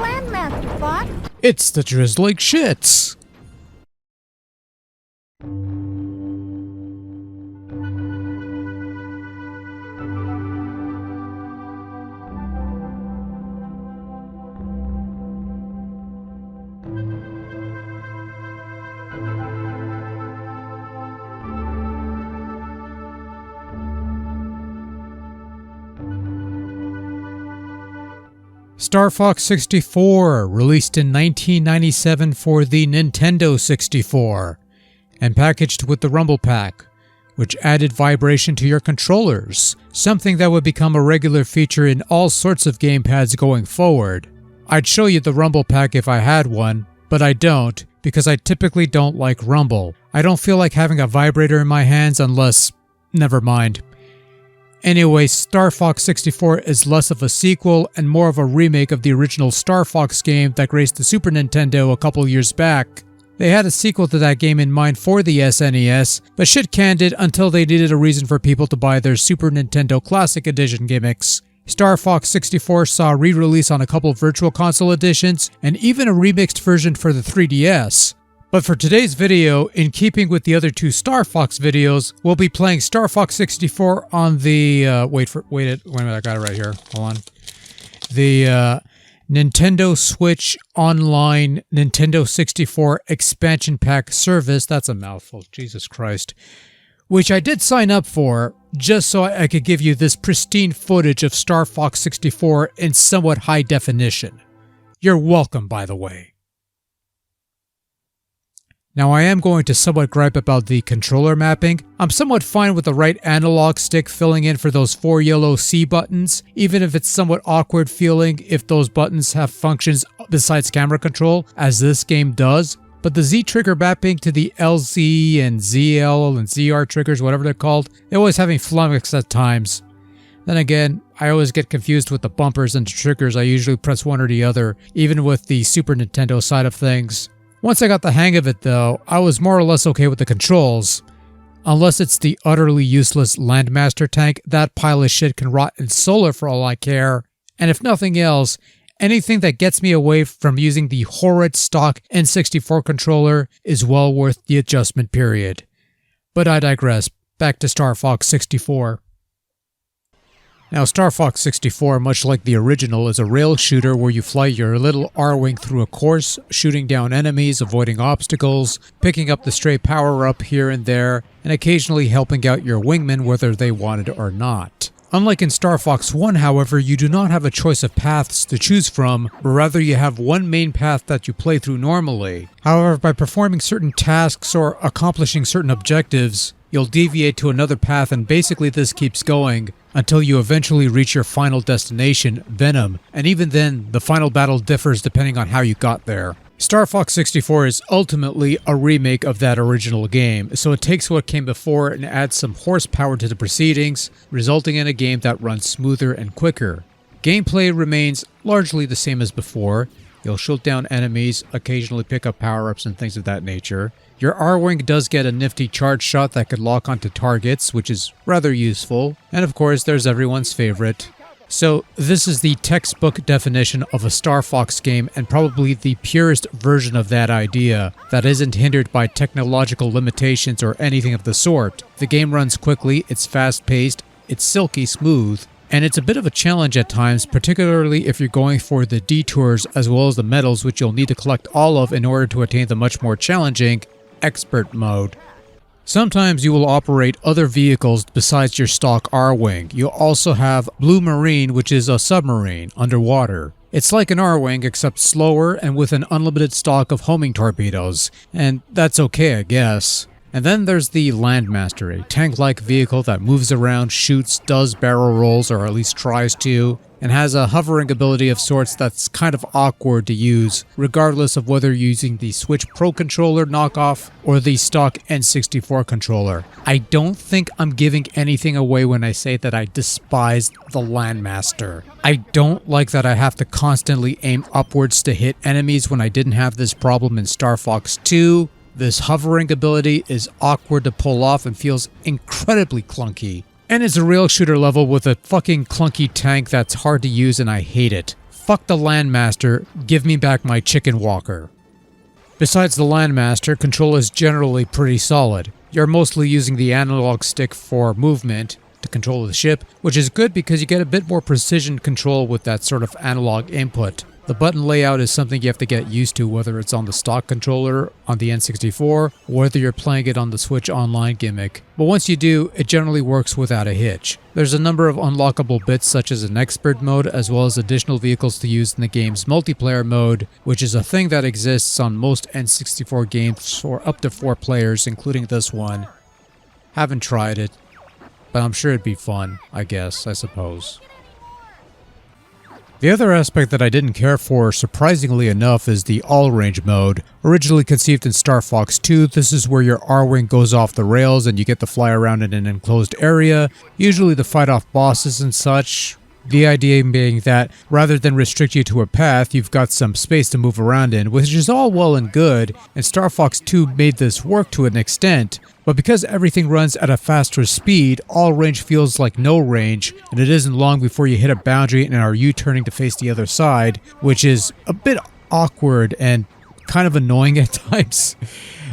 Landmaster, Fox. It's the Drizzling Shits! Star Fox 64, released in 1997 for the Nintendo 64, and packaged with the Rumble Pack, which added vibration to your controllers, something that would become a regular feature in all sorts of gamepads going forward. I'd show you the Rumble Pack if I had one, but I don't, because I typically don't like rumble. I don't feel like having a vibrator in my hands unless... never mind. Anyway, Star Fox 64 is less of a sequel and more of a remake of the original Star Fox game that graced the Super Nintendo a couple years back. They had a sequel to that game in mind for the SNES, but shit canned it until they needed a reason for people to buy their Super Nintendo Classic Edition gimmicks. Star Fox 64 saw a re-release on a couple Virtual Console editions, and even a remixed version for the 3DS. But for today's video, in keeping with the other two Star Fox videos, we'll be playing Star Fox 64 on the, wait a minute, I got it right here, hold on. The, Nintendo Switch Online Nintendo 64 Expansion Pack service, that's a mouthful, Jesus Christ, which I did sign up for, just so I could give you this pristine footage of Star Fox 64 in somewhat high definition. You're welcome, by the way. Now I am going to somewhat gripe about the controller mapping. I'm somewhat fine with the right analog stick filling in for those 4 yellow C buttons, even if it's somewhat awkward feeling if those buttons have functions besides camera control, as this game does. But the Z trigger mapping to the LZ and ZL and ZR triggers, whatever they're called, they're always having flummox at times. Then again, I always get confused with the bumpers and triggers. I usually press one or the other, even with the Super Nintendo side of things. Once I got the hang of it though, I was more or less okay with the controls. Unless it's the utterly useless Landmaster tank, that pile of shit can rot in solar for all I care. And if nothing else, anything that gets me away from using the horrid stock N64 controller is well worth the adjustment period. But I digress, back to Star Fox 64. Now, Star Fox 64, much like the original, is a rail shooter where you fly your little R-Wing through a course, shooting down enemies, avoiding obstacles, picking up the stray power-up here and there, and occasionally helping out your wingmen whether they wanted or not. Unlike in Star Fox 1, however, you do not have a choice of paths to choose from, but rather you have one main path that you play through normally. However, by performing certain tasks or accomplishing certain objectives, you'll deviate to another path, and basically this keeps going until you eventually reach your final destination, Venom, and even then, the final battle differs depending on how you got there. Star Fox 64 is ultimately a remake of that original game, so it takes what came before and adds some horsepower to the proceedings, resulting in a game that runs smoother and quicker. Gameplay remains largely the same as before. You'll shoot down enemies, occasionally pick up power-ups and things of that nature. Your R-Wing does get a nifty charge shot that could lock onto targets, which is rather useful. And of course, there's everyone's favorite. So this is the textbook definition of a Star Fox game, and probably the purest version of that idea that isn't hindered by technological limitations or anything of the sort. The game runs quickly, it's fast-paced, it's silky smooth, and it's a bit of a challenge at times, particularly if you're going for the detours as well as the medals, which you'll need to collect all of in order to attain the much more challenging Expert mode. Sometimes you will operate other vehicles besides your stock R-Wing. You'll also have Blue Marine, which is a submarine underwater. It's like an R-Wing except slower and with an unlimited stock of homing torpedoes, and that's okay, I guess. And then there's the Landmaster, a tank-like vehicle that moves around, shoots, does barrel rolls, or at least tries to, and has a hovering ability of sorts that's kind of awkward to use, regardless of whether you're using the Switch Pro controller knockoff or the stock N64 controller. I don't think I'm giving anything away when I say that I despise the Landmaster. I don't like that I have to constantly aim upwards to hit enemies when I didn't have this problem in Star Fox 2. This hovering ability is awkward to pull off and feels incredibly clunky. And it's a rail shooter level with a fucking clunky tank that's hard to use and I hate it. fuck the Landmaster, give me back my chicken walker. Besides the Landmaster, control is generally pretty solid. You're mostly using the analog stick for movement to control the ship, which is good because you get a bit more precision control with that sort of analog input. The button layout is something you have to get used to, whether it's on the stock controller on the N64 or whether you're playing it on the Switch Online gimmick. But once you do, it generally works without a hitch. There's a number of unlockable bits such as an expert mode as well as additional vehicles to use in the game's multiplayer mode, which is a thing that exists on most N64 games for up to 4 players, including this one. Haven't tried it, but I'm sure it'd be fun, I suppose. The other aspect that I didn't care for, surprisingly enough, is the all-range mode. Originally conceived in Star Fox 2, this is where your R-Wing goes off the rails and you get to fly around in an enclosed area, usually to fight off bosses and such. The idea being that, rather than restrict you to a path, you've got some space to move around in, which is all well and good, and Star Fox 2 made this work to an extent, but because everything runs at a faster speed, all range feels like no range, and it isn't long before you hit a boundary and are U-turning to face the other side, which is a bit awkward and kind of annoying at times.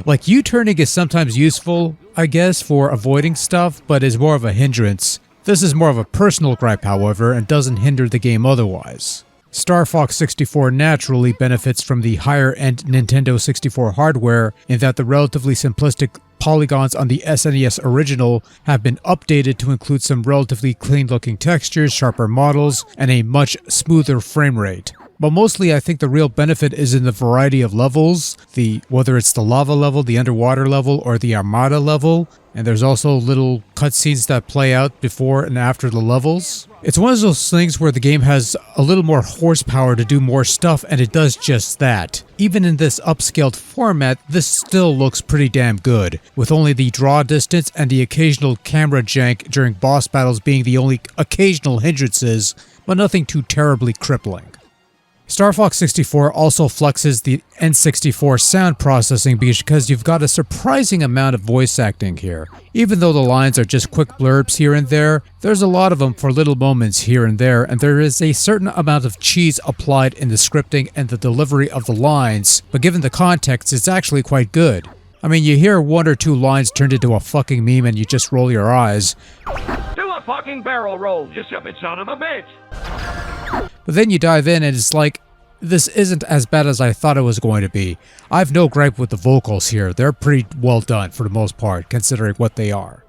Like, U-turning is sometimes useful, I guess, for avoiding stuff, but is more of a hindrance. This is more of a personal gripe, however, and doesn't hinder the game otherwise. Star Fox 64 naturally benefits from the higher-end Nintendo 64 hardware in that the relatively simplistic polygons on the SNES original have been updated to include some relatively clean-looking textures, sharper models, and a much smoother frame rate. But mostly I think the real benefit is in the variety of levels, whether it's the lava level, the underwater level, or the Armada level, and there's also little cutscenes that play out before and after the levels. It's one of those things where the game has a little more horsepower to do more stuff, and it does just that. Even in this upscaled format, this still looks pretty damn good, with only the draw distance and the occasional camera jank during boss battles being the only occasional hindrances, but nothing too terribly crippling. Star Fox 64 also flexes the N64 sound processing because you've got a surprising amount of voice acting here. Even though the lines are just quick blurbs here and there, there's a lot of them for little moments here and there is a certain amount of cheese applied in the scripting and the delivery of the lines, but given the context, it's actually quite good. I mean, you hear 1 or 2 lines turned into a fucking meme and you just roll your eyes. Do a fucking barrel roll, you stupid son of a bitch! But then you dive in and it's like, this isn't as bad as I thought it was going to be. I've no gripe with the vocals here, they're pretty well done for the most part, considering what they are.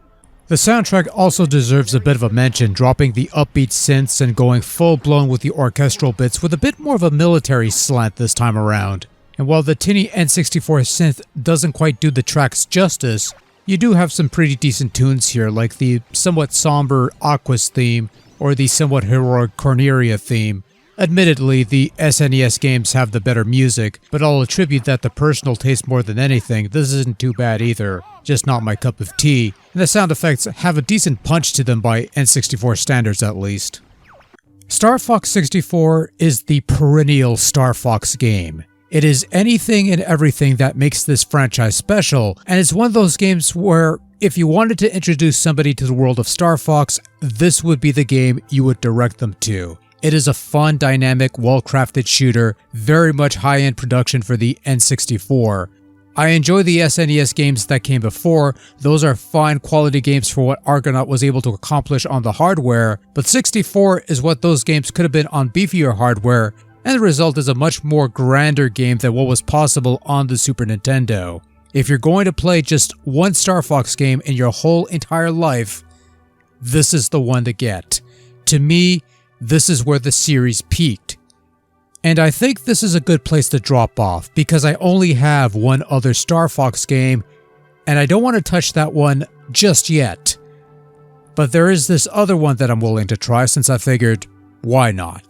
The soundtrack also deserves a bit of a mention, dropping the upbeat synths and going full-blown with the orchestral bits with a bit more of a military slant this time around. And while the tinny N64 synth doesn't quite do the tracks justice, you do have some pretty decent tunes here, like the somewhat somber Aquas theme, or the somewhat heroic Corneria theme. Admittedly, the SNES games have the better music, but I'll attribute that to personal taste more than anything. This isn't too bad either, just not my cup of tea, and the sound effects have a decent punch to them by N64 standards at least. Star Fox 64 is the perennial Star Fox game. It is anything and everything that makes this franchise special, and it's one of those games where if you wanted to introduce somebody to the world of Star Fox, this would be the game you would direct them to. It is a fun, dynamic, well-crafted shooter, very much high-end production for the N64. I enjoy the SNES games that came before, those are fine quality games for what Argonaut was able to accomplish on the hardware, but 64 is what those games could have been on beefier hardware, and the result is a much more grander game than what was possible on the Super Nintendo. If you're going to play just one Star Fox game in your whole entire life, this is the one to get. To me, this is where the series peaked. And I think this is a good place to drop off, because I only have one other Star Fox game, and I don't want to touch that one just yet. But there is this other one that I'm willing to try since I figured, why not?